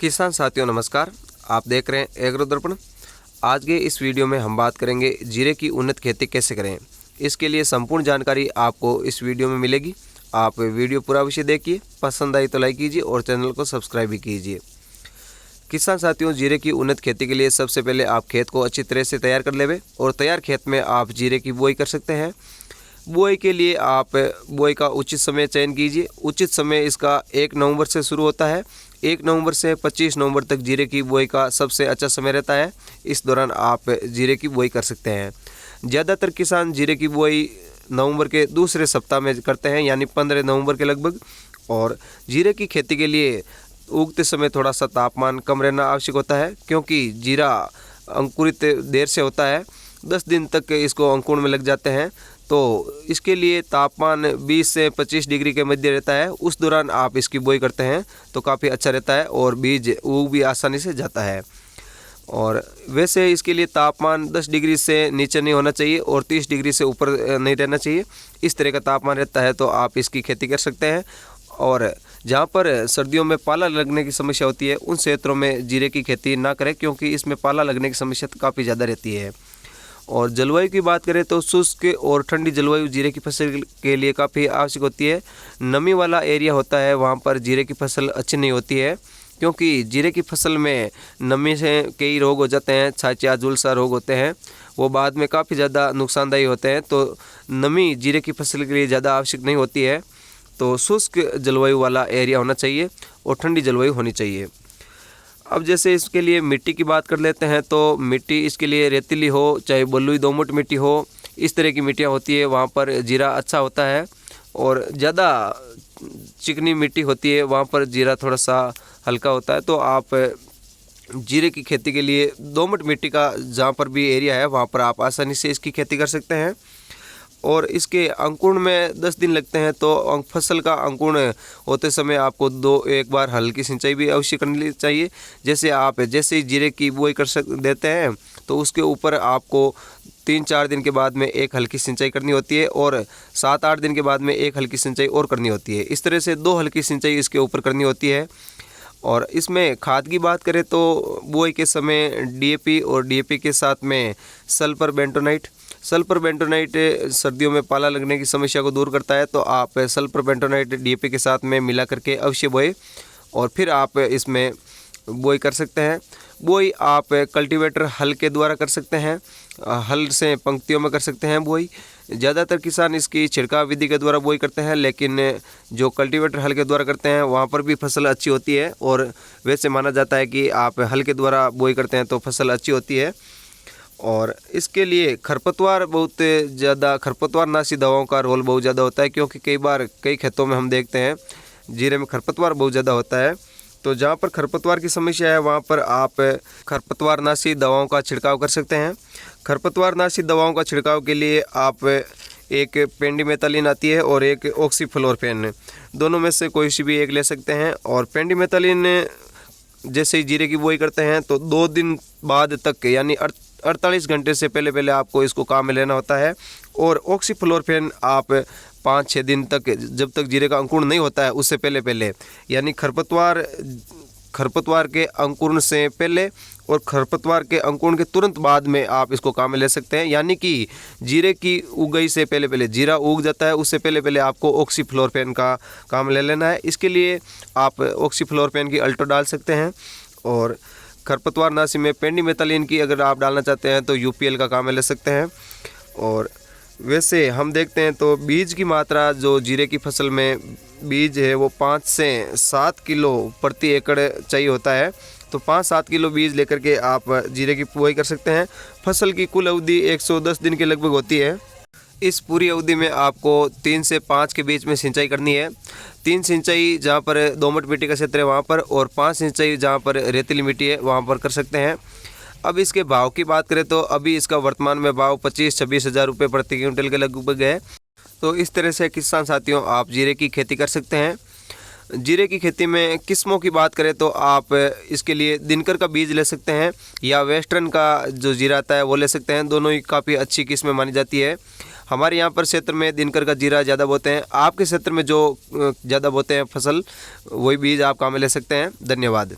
किसान साथियों नमस्कार। आप देख रहे हैं एग्रो दर्पण। आज के इस वीडियो में हम बात करेंगे जीरे की उन्नत खेती कैसे करें। इसके लिए संपूर्ण जानकारी आपको इस वीडियो में मिलेगी। आप वीडियो पूरा विषय देखिए, पसंद आई तो लाइक कीजिए और चैनल को सब्सक्राइब भी कीजिए। किसान साथियों, जीरे की उन्नत खेती के लिए सबसे पहले आप खेत को अच्छी तरह से तैयार कर लेवे और तैयार खेत में आप जीरे की बुआई कर सकते हैं। बुआई के लिए आप बुआई का उचित समय चयन कीजिए। उचित समय इसका 1 नवंबर से शुरू होता है। 1 नवंबर से 25 नवंबर तक जीरे की बुआई का सबसे अच्छा समय रहता है। इस दौरान आप जीरे की बुआई कर सकते हैं। ज़्यादातर किसान जीरे की बुआई नवंबर के दूसरे सप्ताह में करते हैं, यानी 15 नवंबर के लगभग। और जीरे की खेती के लिए उगते समय थोड़ा सा तापमान कम रहना आवश्यक होता है, क्योंकि जीरा अंकुरित देर से होता है। 10 दिन तक इसको अंकुरण में लग जाते हैं, तो इसके लिए तापमान 20 से 25 डिग्री के मध्य रहता है। उस दौरान आप इसकी बुआई करते हैं तो काफ़ी अच्छा रहता है और बीज उग भी आसानी से जाता है। और वैसे इसके लिए तापमान 10 डिग्री से नीचे नहीं होना चाहिए और 30 डिग्री से ऊपर नहीं रहना चाहिए। इस तरह का तापमान रहता है तो आप इसकी खेती कर सकते हैं। और जहाँ पर सर्दियों में पाला लगने की समस्या होती है, उन क्षेत्रों में जीरे की खेती ना करें, क्योंकि इसमें पाला लगने की समस्या काफ़ी ज़्यादा रहती है। और जलवायु की बात करें तो शुष्क और ठंडी जलवायु जीरे की फसल के लिए काफ़ी आवश्यक होती है। नमी वाला एरिया होता है, वहाँ पर जीरे की फसल अच्छी नहीं होती है, क्योंकि जीरे की फसल में नमी से कई रोग हो जाते हैं। छाछिया झुलसा रोग होते हैं, वो बाद में काफ़ी ज़्यादा नुकसानदायी होते हैं। तो नमी जीरे की फसल के लिए ज़्यादा आवश्यक नहीं होती है। तो शुष्क जलवायु वाला एरिया होना चाहिए और ठंडी जलवायु होनी चाहिए। अब जैसे इसके लिए मिट्टी की बात कर लेते हैं, तो मिट्टी इसके लिए रेतीली हो चाहे बलुई दोमट मिट्टी हो, इस तरह की मिट्टियाँ होती है, वहाँ पर जीरा अच्छा होता है। और ज़्यादा चिकनी मिट्टी होती है, वहाँ पर जीरा थोड़ा सा हल्का होता है। तो आप जीरे की खेती के लिए दोमट मिट्टी का जहाँ पर भी एरिया है, वहाँ पर आप आसानी से इसकी खेती कर सकते हैं। और इसके अंकुरण में 10 दिन लगते हैं, तो फसल का अंकुरण होते समय आपको एक बार हल्की सिंचाई भी अवश्य करनी चाहिए। जैसे ही जीरे की बुआई देते हैं, तो उसके ऊपर आपको 3-4 दिन के बाद में एक हल्की सिंचाई करनी होती है और 7-8 दिन के बाद में एक हल्की सिंचाई और करनी होती है। इस तरह से 2 हल्की सिंचाई इसके ऊपर करनी होती है। और इसमें खाद की बात करें तो बुआई के समय डीएपी और डीएपी के साथ में सल्फर बेंटोनाइट सर्दियों में पाला लगने की समस्या को दूर करता है। तो आप सल्फर बेंटोनाइट डीएपी के साथ में मिला करके अवश्य बोए और फिर आप इसमें बुआई कर सकते हैं। बुआई आप कल्टीवेटर हल के द्वारा कर सकते हैं, हल से पंक्तियों में कर सकते हैं बुआई। ज़्यादातर किसान इसकी छिड़काव विधि के द्वारा बुआई करते हैं, लेकिन जो कल्टीवेटर हल के द्वारा करते हैं वहाँ पर भी फसल अच्छी होती है। और वैसे माना जाता है कि आप हल के द्वारा बुआई करते हैं तो फसल अच्छी होती है। और इसके लिए खरपतवारनाशी दवाओं का रोल बहुत ज़्यादा होता है, क्योंकि कई खेतों में हम देखते हैं जीरे में खरपतवार बहुत ज़्यादा होता है। तो जहाँ पर खरपतवार की समस्या है, वहाँ पर आप खरपतवारनाशी दवाओं का छिड़काव कर सकते हैं। खरपतवारनाशी दवाओं का छिड़काव के लिए आप एक पेंडिमेथालिन आती है और एक ऑक्सीफ्लोरोफेन, दोनों में से कोई सी भी एक ले सकते हैं। और पेंडिमेथालिन जैसे ही जीरे की बुआई करते हैं तो 2 दिन बाद तक, यानी 48 घंटे से पहले आपको इसको काम में लेना होता है। और ऑक्सीफ्लोरोफेन आप 5-6 दिन तक, जब तक जीरे का अंकुरण नहीं होता है उससे पहले, यानी खरपतवार के अंकुरण से पहले और खरपतवार के अंकुरण के तुरंत बाद में आप इसको काम में ले सकते हैं। यानी कि जीरे की उगाई से पहले, जीरा उग जाता है उससे पहले आपको ऑक्सीफ्लोरोफेन का काम ले लेना है। इसके लिए आप ऑक्सीफ्लोरोफेन की अल्टो डाल सकते हैं। और खरपतवारनाशी में पेंडिमेथालिन की अगर आप डालना चाहते हैं तो यूपीएल का काम ले सकते हैं। और वैसे हम देखते हैं तो बीज की मात्रा जो जीरे की फसल में बीज है वो 5 से 7 किलो प्रति एकड़ चाहिए होता है। तो 5-7 किलो बीज लेकर के आप जीरे की बुआई कर सकते हैं। फसल की कुल अवधि 110 दिन के लगभग होती है। इस पूरी अवधि में आपको 3 से 5 के बीच में सिंचाई करनी है। 3 सिंचाई जहाँ पर दोमट मिट्टी का क्षेत्र है वहाँ पर, और 5 सिंचाई जहाँ पर रेतीली मिट्टी है वहाँ पर कर सकते हैं। अब इसके भाव की बात करें तो अभी इसका वर्तमान में भाव 25-26 हज़ार रुपये प्रति क्विंटल के लगभग है। तो इस तरह से किसान साथियों आप जीरे की खेती कर सकते हैं। जीरे की खेती में किस्मों की बात करें तो आप इसके लिए दिनकर का बीज ले सकते हैं या वेस्टर्न का जो जीरा आता है वो ले सकते हैं। दोनों ही काफ़ी अच्छी किस्में मानी जाती है। हमारे यहाँ पर क्षेत्र में दिनकर का जीरा ज़्यादा बोते हैं। आपके क्षेत्र में जो ज़्यादा बोते हैं फसल, वही बीज आप काम में ले सकते हैं। धन्यवाद।